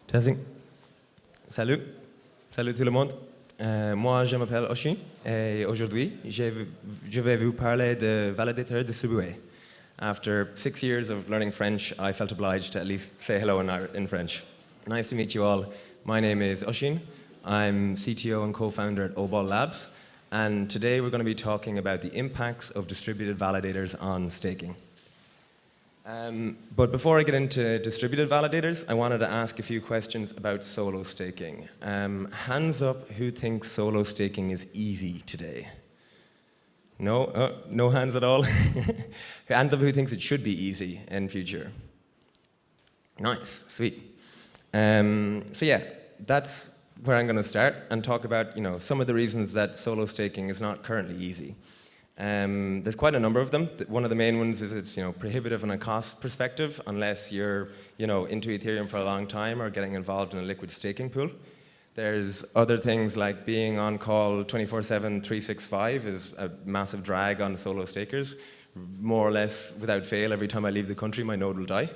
Testing. Salut. Salut tout le monde. Moi, je m'appelle Oisín et aujourd'hui, je vais vous parler de Validator distribué. After 6 years of learning French, I felt obliged to at least say hello in French. Nice to meet you all. My name is Oisín. I'm CTO and co-founder at Obol Labs. And today we're going to be talking about the impacts of distributed validators on staking. But before I get into distributed validators, I wanted to ask a few questions about solo staking. Hands up who thinks solo staking is easy today? No? No hands at all? Hands up who thinks it should be easy in future? Nice, sweet. So yeah, that's where I'm going to start and talk about some of the reasons that solo staking is not currently easy. There's quite a number of them. One of the main ones is it's prohibitive on a cost perspective unless you're into Ethereum for a long time or getting involved in a liquid staking pool. There's other things like being on call 24/7, 365 is a massive drag on solo stakers. More or less without fail, every time I leave the country, my node will die.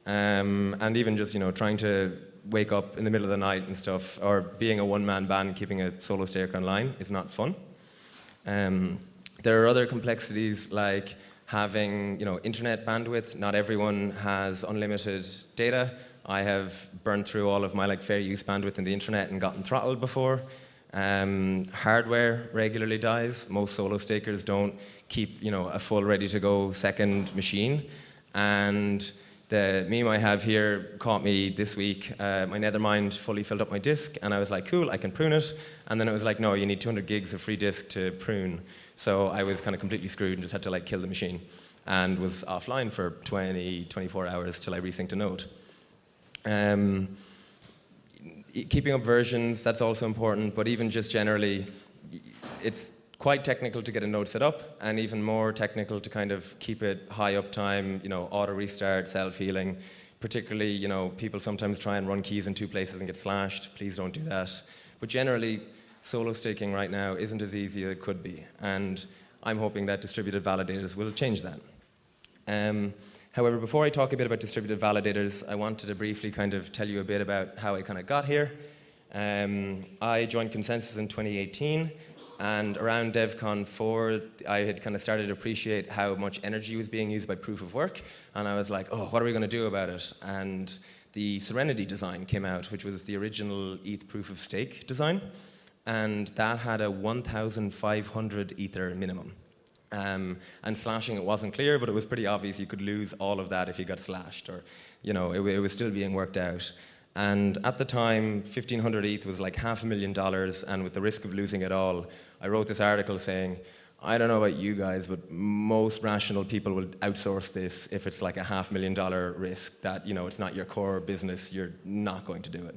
And even just trying to wake up in the middle of the night and stuff, or being a one-man band keeping a solo staker online is not fun. There are other complexities like having internet bandwidth. Not everyone has unlimited data. I have burned through all of my fair use bandwidth in the internet and gotten throttled before. Hardware regularly dies. Most solo stakers don't keep a full ready-to-go second machine. And the meme I have here caught me this week. My Nethermind fully filled up my disk, and I was like, cool, I can prune it. And then it was like, no, you need 200 gigs of free disk to prune. So I was kind of completely screwed and just had to kill the machine and was offline for 24 hours till I resynced a node. Keeping up versions, that's also important, but even just generally, it's quite technical to get a node set up, and even more technical to kind of keep it high uptime, auto restart, self-healing. Particularly, people sometimes try and run keys in two places and get slashed. Please don't do that. But generally, solo staking right now isn't as easy as it could be, and I'm hoping that distributed validators will change that. However, before I talk a bit about distributed validators, I wanted to briefly kind of tell you a bit about how I kind of got here. I joined Consensus in 2018, and around DevCon 4, I had kind of started to appreciate how much energy was being used by proof of work, and I was like, oh, what are we going to do about it? And the Serenity design came out, which was the original ETH proof of stake design, and that had a 1,500 Ether minimum. And slashing it wasn't clear, but it was pretty obvious you could lose all of that if you got slashed, or it was still being worked out. And at the time, 1,500 ETH was like $500,000, and with the risk of losing it all, I wrote this article saying, I don't know about you guys, but most rational people will outsource this if it's like a $500,000 risk that it's not your core business, you're not going to do it.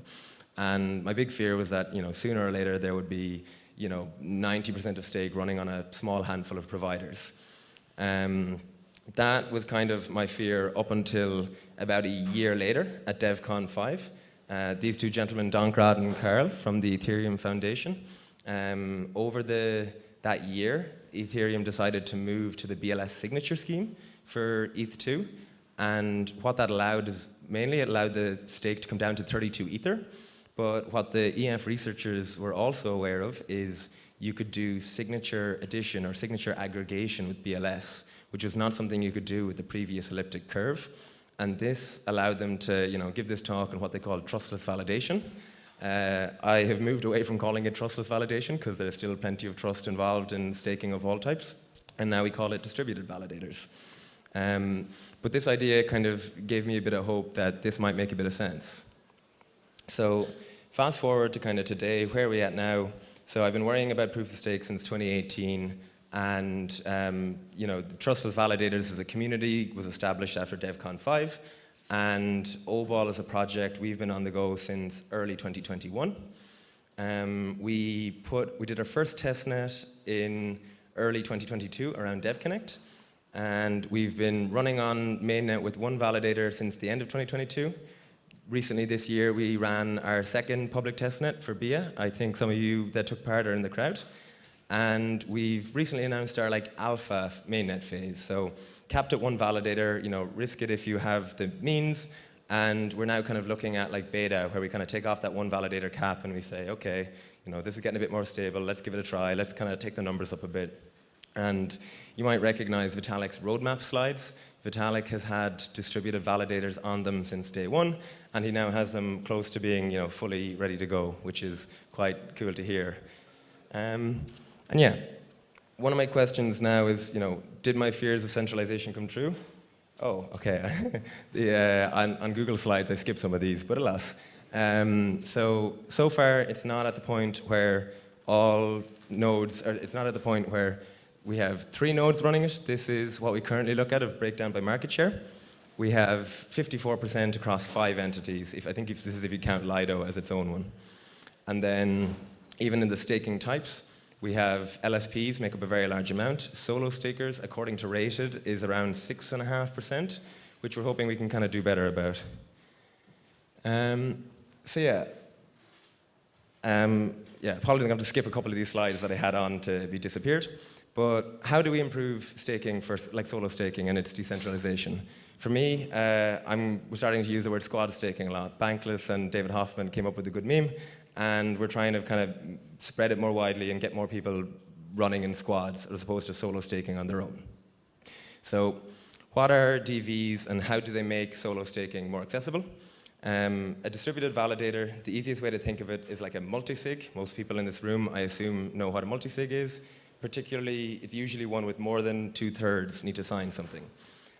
And my big fear was that sooner or later there would be 90% of stake running on a small handful of providers. That was kind of my fear up until about a year later at DevCon 5. These two gentlemen, Donkrad and Carl from the Ethereum Foundation, over that year, Ethereum decided to move to the BLS signature scheme for ETH2. And what that allowed is mainly it allowed the stake to come down to 32 Ether. But what the EF researchers were also aware of is you could do signature addition or signature aggregation with BLS, which was not something you could do with the previous elliptic curve. And this allowed them to give this talk on what they call trustless validation. I have moved away from calling it trustless validation because there's still plenty of trust involved in staking of all types. And now we call it distributed validators. But this idea kind of gave me a bit of hope that this might make a bit of sense. So fast forward to kind of today, where are we at now? So I've been worrying about proof of stake since 2018, and Trustless Validators as a community was established after DevCon 5, and Obol as a project, we've been on the go since early 2021. We did our first testnet in early 2022 around DevConnect, and we've been running on Mainnet with one validator since the end of 2022. Recently this year, we ran our second public testnet for BIA. I think some of you that took part are in the crowd. And we've recently announced our alpha mainnet phase. So capped at one validator, risk it if you have the means, And we're now kind of looking at like beta, where we kind of take off that one validator cap and we say, okay, this is getting a bit more stable. Let's give it a try. Let's kind of take the numbers up a bit. And you might recognize Vitalik's roadmap slides. Vitalik has had distributed validators on them since day one, and he now has them close to being, fully ready to go, which is quite cool to hear. And yeah, one of my questions now is, did my fears of centralization come true? Oh, okay. On Google Slides, I skipped some of these, but alas. So far, it's not at the point where all nodes, or it's not at the point where we have 3 nodes running it. This is what we currently look at of breakdown by market share. We have 54% across 5 entities. I think this is if you count Lido as its own one. And then even in the staking types, we have LSPs make up a very large amount. Solo stakers, according to Rated, is around 6.5%, which we're hoping we can kind of do better about. Apologies, I'm going to skip a couple of these slides that I had on to be disappeared. But how do we improve staking for like solo staking and its decentralization? For me, we're starting to use the word squad staking a lot. Bankless and David Hoffman came up with a good meme, and we're trying to kind of spread it more widely and get more people running in squads as opposed to solo staking on their own. So what are DVs and how do they make solo staking more accessible? A distributed validator, the easiest way to think of it is like a multisig. Most people in this room, I assume, know what a multisig is. Particularly, it's usually one with more than 2/3 need to sign something.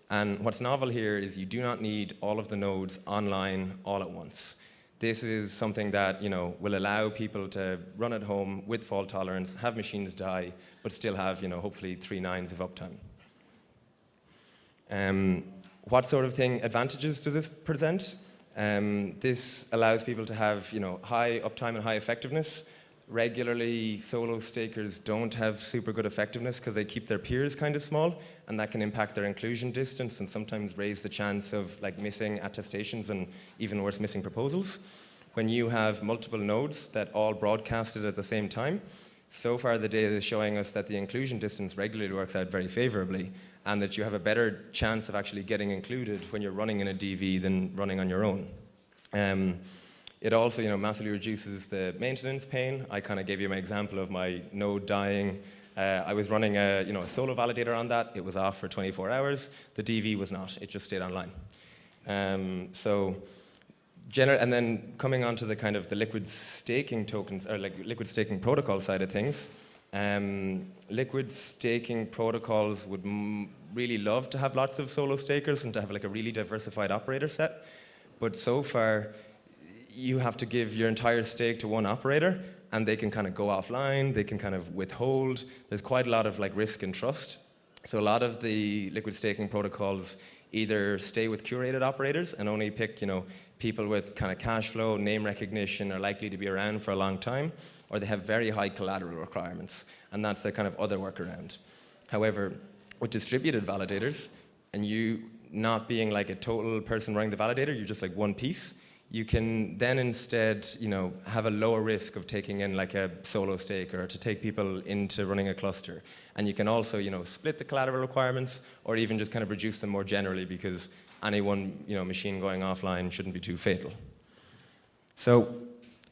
And what's novel here is you do not need all of the nodes online all at once. This is something that will allow people to run at home with fault tolerance, have machines die, but still have hopefully 3 nines of uptime. What sort of advantages does this present? This allows people to have high uptime and high effectiveness. Regularly, solo stakers don't have super good effectiveness because they keep their peers kind of small, and that can impact their inclusion distance and sometimes raise the chance of missing attestations and even worse, missing proposals. When you have multiple nodes that all broadcasted at the same time, so far the data is showing us that the inclusion distance regularly works out very favorably, and that you have a better chance of actually getting included when you're running in a DV than running on your own. It also, massively reduces the maintenance pain. I kind of gave you my example of my node dying. I was running a solo validator on that. It was off for 24 hours. The DV was not. It just stayed online. And then coming on to the kind of the liquid staking tokens, or liquid staking protocol side of things, liquid staking protocols would really love to have lots of solo stakers and to have a really diversified operator set. But so far, you have to give your entire stake to one operator, and they can kind of go offline, they can kind of withhold. There's quite a lot of risk and trust. So a lot of the liquid staking protocols either stay with curated operators and only pick people with kind of cash flow, name recognition, are likely to be around for a long time, or they have very high collateral requirements, and that's the kind of other workaround. However, with distributed validators, and you not being a total person running the validator, you're just one piece, you can then instead, have a lower risk of taking in a solo stake or to take people into running a cluster. And you can also, split the collateral requirements or even just kind of reduce them more generally because any one, machine going offline shouldn't be too fatal. So,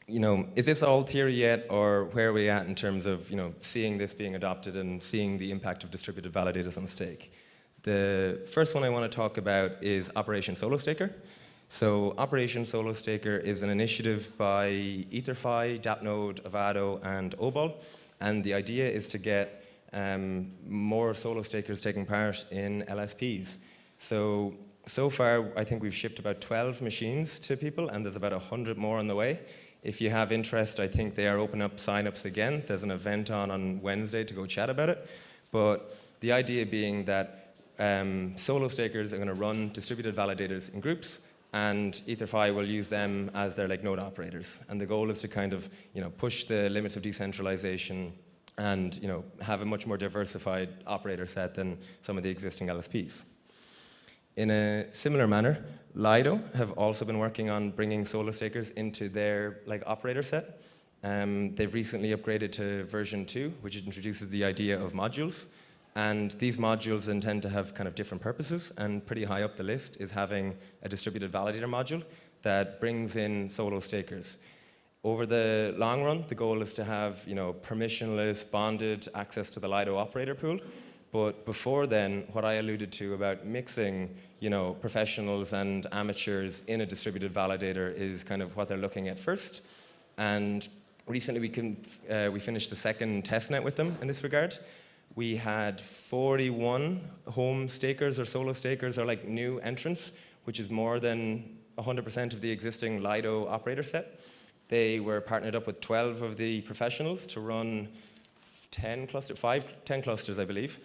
is this all theory yet, or where are we at in terms of, seeing this being adopted and seeing the impact of distributed validators on stake? The first one I want to talk about is Operation Solo Staker. So Operation Solo Staker is an initiative by EtherFi, Dapnode, Avado, and Obol. And the idea is to get more solo stakers taking part in LSPs. So far, I think we've shipped about 12 machines to people, and there's about 100 more on the way. If you have interest, I think they are opening up signups again. There's an event on Wednesday to go chat about it. But the idea being that solo stakers are going to run distributed validators in groups, and EtherFi will use them as their node operators. And the goal is to kind of push the limits of decentralization and have a much more diversified operator set than some of the existing LSPs. In a similar manner, Lido have also been working on bringing solo stakers into their operator set. They've recently upgraded to version 2, which introduces the idea of modules. And these modules intend to have kind of different purposes, and pretty high up the list is having a distributed validator module that brings in solo stakers. Over the long run, the goal is to have permissionless, bonded access to the Lido operator pool. But before then, what I alluded to about mixing professionals and amateurs in a distributed validator is kind of what they're looking at first. And recently we finished the second testnet with them in this regard. We had 41 home stakers or solo stakers or like new entrants, which is more than 100% of the existing Lido operator set. They were partnered up with 12 of the professionals to run 10 clusters, I believe.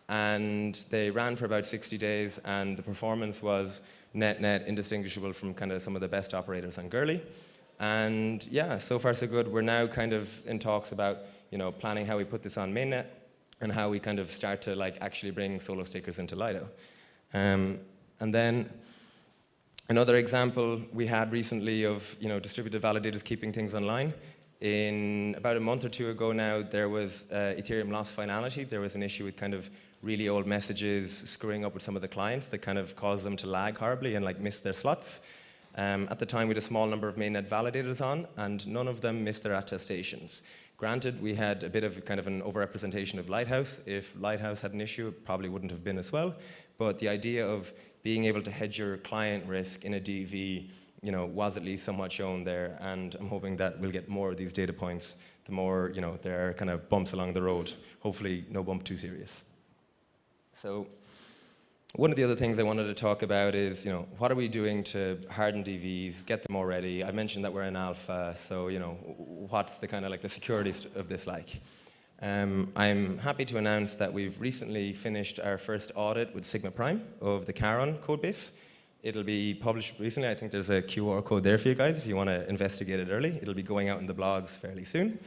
And they ran for about 60 days, and the performance was net indistinguishable from kind of some of the best operators on Gurley. And yeah, so far so good. We're now kind of in talks about planning how we put this on Mainnet and how we kind of start to like actually bring solo stakers into Lido. And then another example we had recently of distributed validators keeping things online. In about a month or two ago now, there was Ethereum lost finality. There was an issue with kind of really old messages screwing up with some of the clients that kind of caused them to lag horribly and like miss their slots. At the time, we had a small number of mainnet validators on, and none of them missed their attestations. Granted, we had a bit of kind of an overrepresentation of Lighthouse. If Lighthouse had an issue, it probably wouldn't have been as well. But the idea of being able to hedge your client risk in a DV was at least somewhat shown there, and I'm hoping that we'll get more of these data points the more there are kind of bumps along the road. Hopefully no bump too serious. So one of the other things I wanted to talk about is what are we doing to harden DVs, get them all ready. I mentioned that we're in alpha, so what's the kind of like the security of this like? I'm happy to announce that we've recently finished our first audit with Sigma Prime of the Charon codebase. It'll be published recently. I think there's a QR code there for you guys if you want to investigate it early. It'll be going out in the blogs fairly soon.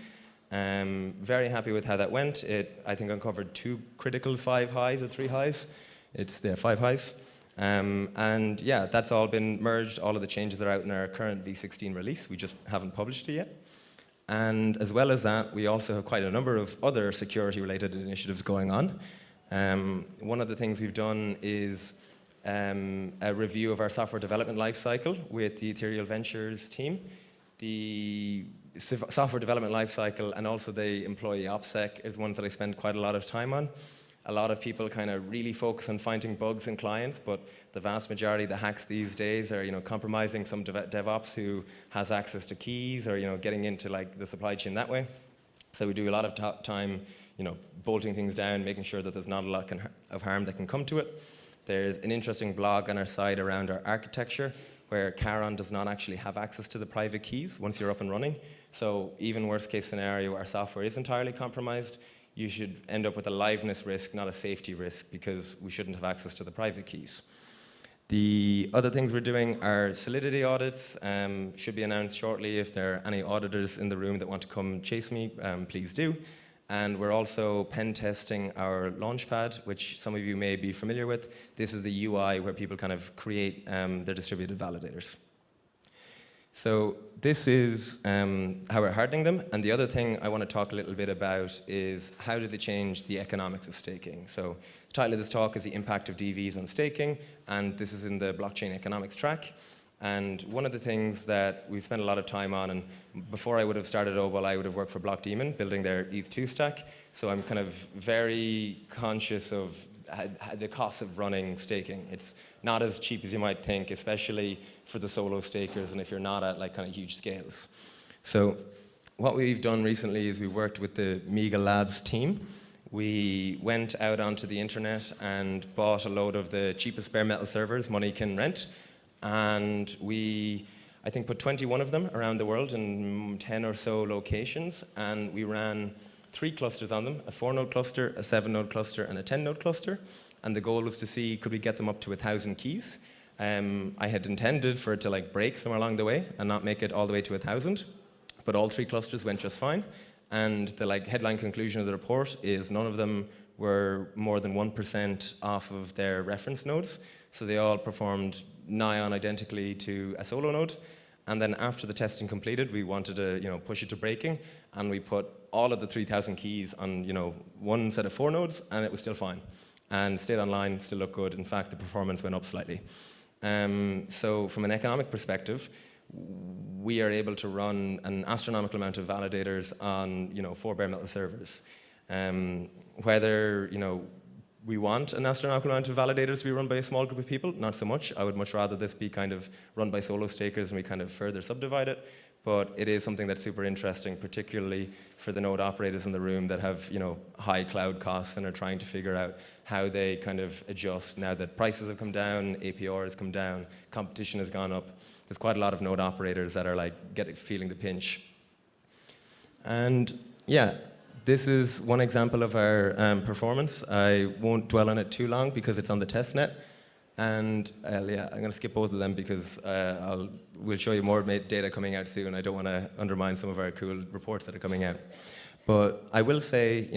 Very happy with how that went. It, I think, uncovered 2 critical 5 highs or 3 highs. It's there, 5 highs. And yeah, that's all been merged. All of the changes are out in our current V16 release. We just haven't published it yet. And as well as that, we also have quite a number of other security-related initiatives going on. One of the things we've done is a review of our software development lifecycle with the Ethereal Ventures team. The software development lifecycle and also the employee OPSEC is ones that I spend quite a lot of time on. A lot of people kind of really focus on finding bugs in clients, but the vast majority of the hacks these days are compromising some DevOps who has access to keys or getting into like the supply chain that way. So we do a lot of time bolting things down, making sure that there's not a lot of harm that can come to it. There's an interesting blog on our site around our architecture where Charon does not actually have access to the private keys once you're up and running. So even worst case scenario, our software is entirely compromised. You should end up with a liveness risk, not a safety risk, because we shouldn't have access to the private keys. The other things we're doing are Solidity audits. Should be announced shortly. If there are any auditors in the room that want to come chase me, please do. And we're also pen testing our Launchpad, which some of you may be familiar with. This is the UI where people kind of create their distributed validators. So this is how we're hardening them. And the other thing I want to talk a little bit about is how do they change the economics of staking. So the title of this talk is The Impact of DVs on Staking, and this is in the blockchain economics track. And one of the things that we spent a lot of time on, and before I would have started Obol, I would have worked for Blockdaemon, building their ETH2 stack. So I'm kind of very conscious of the cost of running staking. It's not as cheap as you might think, especially for the solo stakers and if you're not at like kind of huge scales. So what we've done recently is we worked with the Mega Labs team. We went out onto the internet and bought a load of the cheapest bare metal servers money can rent. And we, I think, put 21 of them around the world in 10 or so locations. And we ran 3 clusters on them, a 4-node cluster, a 7-node cluster, and a 10-node cluster. And the goal was to see, could we get them up to 1,000 keys? I had intended for it to like break somewhere along the way and not make it all the way to 1,000. But all 3 clusters went just fine. And the like headline conclusion of the report is none of them were more than 1% off of their reference nodes. So they all performed nigh on identically to a solo node. And then after the testing completed, we wanted to push it to breaking, and we put all of the 3,000 keys on one set of 4 nodes, and it was still fine. And stayed online, still looked good. In fact, the performance went up slightly. So from an economic perspective, we are able to run an astronomical amount of validators on 4 bare metal servers. Whether we want an astronomical amount of validators to be run by a small group of people, not so much. I would much rather this be kind of run by solo stakers and we kind of further subdivide it. But it is something that's super interesting, particularly for the node operators in the room that have high cloud costs and are trying to figure out how they kind of adjust now that prices have come down, APR has come down, competition has gone up. There's quite a lot of node operators that are like feeling the pinch. And yeah, this is one example of our performance. I won't dwell on it too long because it's on the testnet. And yeah, I'm going to skip both of them because we'll show you more data coming out soon. I don't want to undermine some of our cool reports that are coming out. But I will say,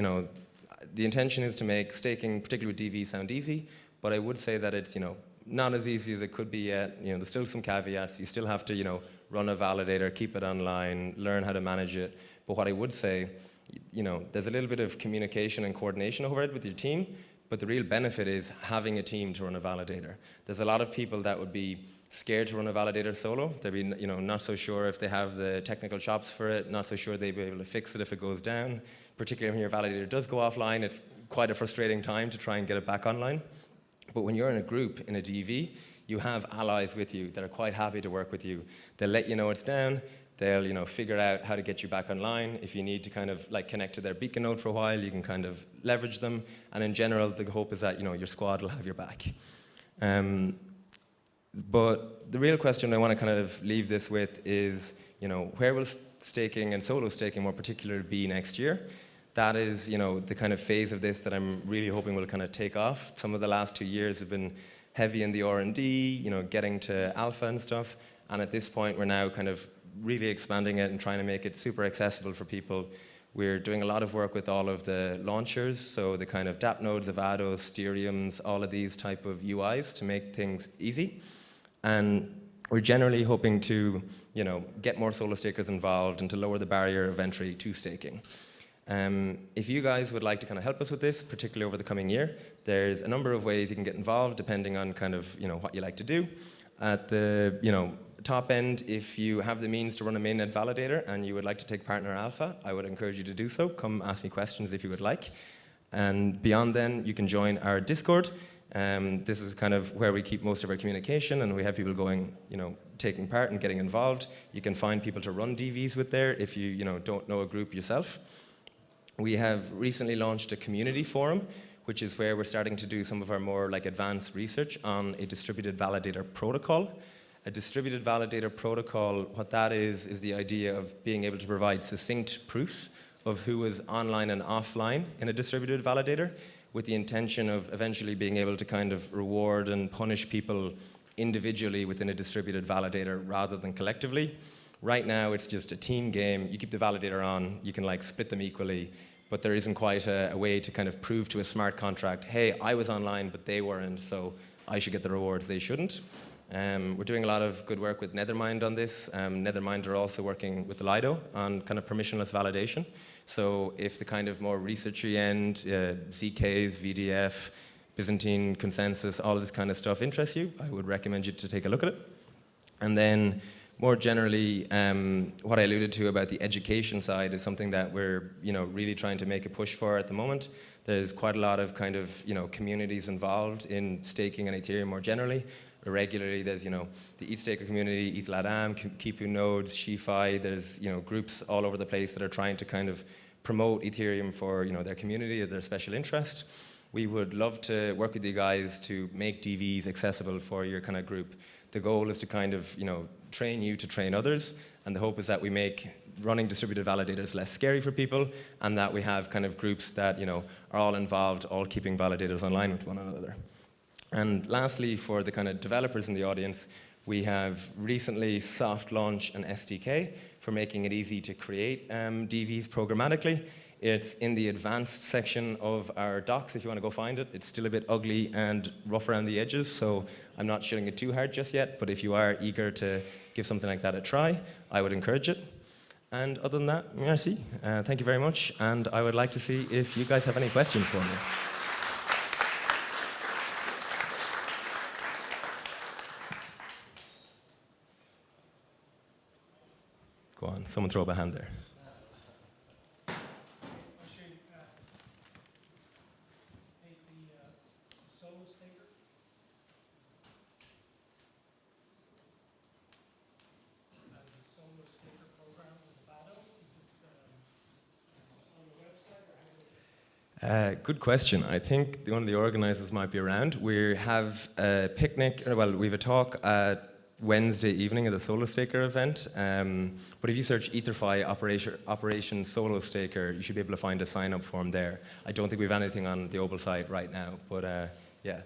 the intention is to make staking, particularly with DV, sound easy. But I would say that it's, not as easy as it could be yet. There's still some caveats. You still have to, run a validator, keep it online, learn how to manage it. But what I would say, there's a little bit of communication and coordination over it with your team, but the real benefit is having a team to run a validator. There's a lot of people that would be scared to run a validator solo. They'd be, not so sure if they have the technical chops for it, not so sure they'd be able to fix it if it goes down. Particularly when your validator does go offline, it's quite a frustrating time to try and get it back online. But when you're in a group, in a DV, you have allies with you that are quite happy to work with you. They'll let you know it's down. They'll figure out how to get you back online. If you need to kind of connect to their beacon node for a while, you can kind of leverage them. And in general, the hope is that your squad will have your back. But the real question I want to kind of leave this with is, where will staking and solo staking more particularly be next year? That is, the kind of phase of this that I'm really hoping will kind of take off. Some of the last 2 years have been heavy in the R&D, getting to alpha and stuff. And at this point, we're now kind of really expanding it and trying to make it super accessible for people. We're doing a lot of work with all of the launchers, so the kind of dApp nodes, Avados, Stereums, all of these type of UIs to make things easy. And we're generally hoping to, get more solo stakers involved and to lower the barrier of entry to staking. If you guys would like to kind of help us with this, particularly over the coming year, there's a number of ways you can get involved depending on kind of, what you like to do. At the, top end, if you have the means to run a mainnet validator and you would like to take part in our alpha, I would encourage you to do so. Come ask me questions if you would like. And beyond then, you can join our Discord. This is kind of where we keep most of our communication, and we have people going, taking part and getting involved. You can find people to run DVs with there if you, don't know a group yourself. We have recently launched a community forum, which is where we're starting to do some of our more advanced research on a distributed validator protocol. A distributed validator protocol, what that is the idea of being able to provide succinct proofs of who is online and offline in a distributed validator, with the intention of eventually being able to kind of reward and punish people individually within a distributed validator rather than collectively. Right now, it's just a team game. You keep the validator on, you can split them equally, but there isn't quite a way to kind of prove to a smart contract, hey, I was online, but they weren't, so I should get the rewards, they shouldn't. We're doing a lot of good work with Nethermind on this. Nethermind are also working with the Lido on kind of permissionless validation. So if the kind of more researchy end, ZKs, VDF, Byzantine consensus, all of this kind of stuff interests you, I would recommend you to take a look at it. And then more generally, what I alluded to about the education side is something that we're really trying to make a push for at the moment. There's quite a lot of kind of communities involved in staking and Ethereum more generally. Regularly, there's the ETHStaker community, ETHLATAM, Kipu nodes, SheFi. There's groups all over the place that are trying to kind of promote Ethereum for their community or their special interest. We would love to work with you guys to make DVs accessible for your kind of group. The goal is to kind of train you to train others, and the hope is that we make running distributed validators less scary for people, and that we have kind of groups that are all involved, all keeping validators online with one another. And lastly, for the kind of developers in the audience, we have recently soft launched an SDK for making it easy to create DVs programmatically. It's in the advanced section of our docs if you want to go find it. It's still a bit ugly and rough around the edges, so I'm not shitting it too hard just yet, but if you are eager to give something like that a try, I would encourage it. And other than that, merci. Thank you very much, and I would like to see if you guys have any questions for me. Go on, someone throw up a hand there. Good question. I think one of the organizers might be around. We have a picnic, well, we have a talk Wednesday evening at the Solo Staker event. But if you search EtherFi Operation Solo Staker, you should be able to find a sign-up form there. I don't think we have anything on the Opal site right now, but yeah.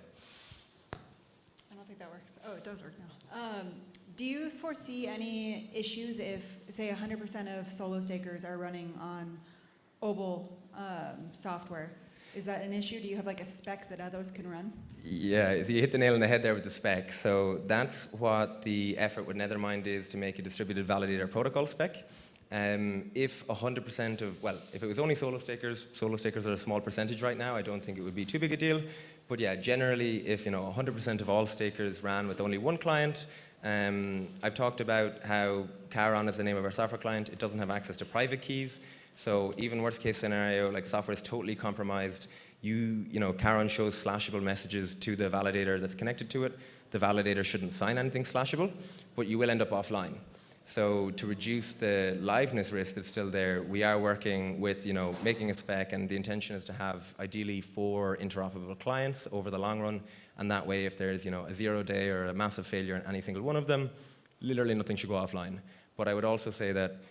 I don't think that works. Oh, it does work now. Do you foresee any issues if, say, 100% of Solo Stakers are running on Opal software? Is that an issue? Do you have like a spec that others can run? Yeah, so you hit the nail on the head there with the spec. So that's what the effort with Nethermind is, to make a distributed validator protocol spec. If 100% of, well, if it was only Solo Stakers are a small percentage right now, I don't think it would be too big a deal. But yeah, generally, if 100% of all stakers ran with only one client, I've talked about how Chiron is the name of our software client. It doesn't have access to private keys. So even worst case scenario, like software is totally compromised, Chiron shows slashable messages to the validator that's connected to it. The validator shouldn't sign anything slashable, but you will end up offline. So to reduce the liveness risk that's still there, we are working with, making a spec, and the intention is to have ideally 4 interoperable clients over the long run. And that way, if there's, a 0 day or a massive failure in any single one of them, literally nothing should go offline. But I would also say that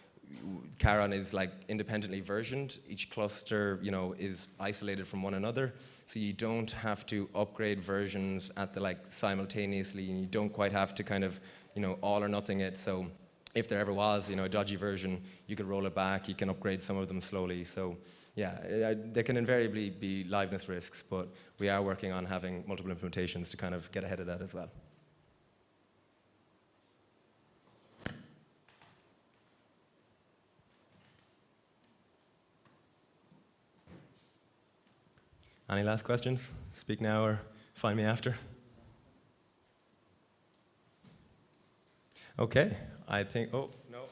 Chiron is like independently versioned. Each cluster, is isolated from one another. So you don't have to upgrade versions at the simultaneously, and you don't quite have to kind of, all or nothing it. So if there ever was, a dodgy version, you could roll it back. You can upgrade some of them slowly. So yeah, there can invariably be liveness risks, but we are working on having multiple implementations to kind of get ahead of that as well. Any last questions? Speak now or find me after. Okay, I think, oh, no,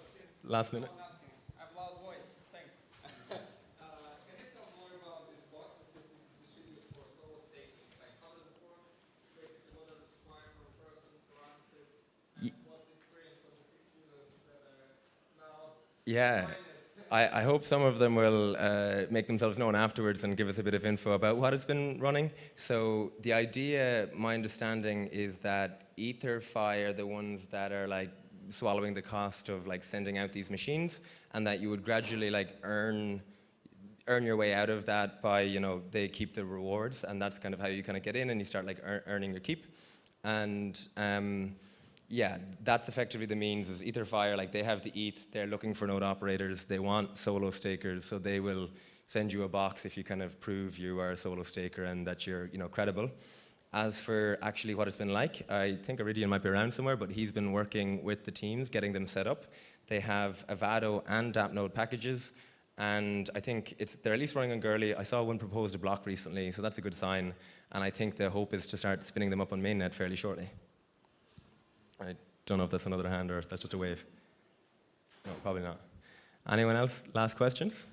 last minute. I have a loud voice, thanks. Can you tell more about these boxes that you distribute for solo staking? Like, how does it work? Basically, what does it require from a person who runs it? And what's the experience of the 6 users that are now Yeah. I hope some of them will make themselves known afterwards and give us a bit of info about what it's been running. So the idea, my understanding, is that EtherFi are the ones that are swallowing the cost of sending out these machines, and that you would gradually earn your way out of that by, they keep the rewards, and that's kind of how you kind of get in and you start earning your keep. And yeah, that's effectively the means. Is EtherFi, they have the ETH, they're looking for node operators, they want solo stakers, so they will send you a box if you kind of prove you are a solo staker and that you're credible. As for actually what it's been like, I think Iridian might be around somewhere, but he's been working with the teams, getting them set up. They have Avado and DAppNode packages, and I think they're at least running on Gurley. I saw one proposed a block recently, so that's a good sign, and I think the hope is to start spinning them up on Mainnet fairly shortly. I don't know if that's another hand or if that's just a wave. No, probably not. Anyone else? Last questions?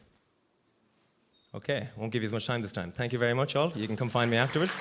Okay, won't give you as much time this time. Thank you very much, all. You can come find me afterwards.